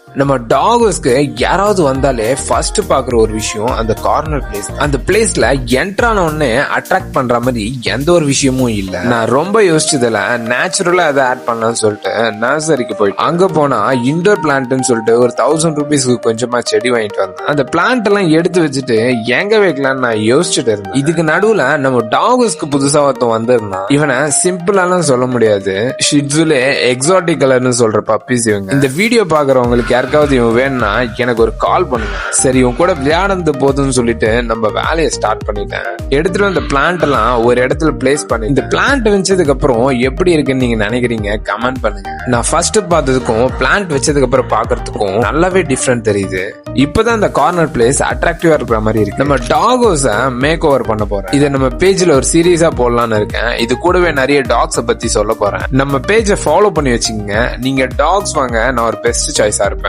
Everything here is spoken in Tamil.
நம்ம டாகஸ்க்கு யாராவது வந்தாலே ஃபர்ஸ்ட் பாக்குற ஒரு விஷயம் அந்த கார்னர் பிளேஸ். அந்த பிளேஸ்ல என்ட்ரான உடனே அட்ராக்ட் பண்ற மாதிரி எந்த ஒரு விஷயமும் இல்ல. நான் ரொம்ப யோசிச்சதுல நேச்சுரலா அதை ஆட் பண்ணலாம்னு சொல்லிட்டு நர்சரிக்கு போயிட்டு அங்க போனா இண்டோர் பிளான்ட்னு சொல்லிட்டு ஒரு 1000 rupeesக்கு கொஞ்சமா செடி வாங்கிட்டு வந்தேன். அந்த பிளான்ட் எல்லாம் எடுத்து வச்சுட்டு எங்க வைக்கலாம்னு நான் யோசிச்சுட்டு இருந்தேன். இதுக்கு நடுவுல நம்ம டாகஸ்க்கு புதுசா ஒருத்தன் வந்திருந்தான். இவனை சிம்பிளாலாம் சொல்ல முடியாது, ஷிட்ஸுலே எக்ஸாட்டிக் கலர்னு சொல்ற பப்பீஸ் இவங்க. இந்த வீடியோ பாக்குறவங்களுக்கு யாருக்காவது இவன் வேணும்னா எனக்கு ஒரு கால் பண்ணுங்க. சரி, இவன் கூட விளையாடுறது போதுன்னு சொல்லிட்டு நம்ம வேலையை ஸ்டார்ட் பண்ணிட்டேன். எடுத்துட்டு அந்த பிளான்ட் எல்லாம் ஒரு இடத்துல பிளேஸ் பண்ணி இந்த பிளான்ட் வச்சதுக்கு அப்புறம் எப்படி இருக்குன்னு நீங்க நினைக்கிறீங்க கமெண்ட் பண்ணுங்க. நான் ஃபர்ஸ்ட் பார்த்ததுக்கும் பிளான்ட் வச்சதுக்கு அப்புறம் பாக்குறதுக்கும் நல்லாவே டிஃபரெண்ட் தெரியுது. இப்பதான் இந்த கார்னர் பிளேஸ் அட்ராக்டிவா இருக்கிற மாதிரி இருக்கு. நம்ம டாகோஸ மேக் ஓவர் பண்ண போறேன். இதை நம்ம பேஜ்ல ஒரு சீரீஸா போடலாம்னு இருக்கேன். இது கூடவே நிறைய டாக்ஸ பத்தி சொல்ல போறேன். நம்ம பேஜை ஃபாலோ பண்ணி வச்சுக்கோங்க. நீங்க டாக்ஸ் வாங்க, நான் ஒரு பெஸ்ட் சாய்ஸா இருப்பேன்.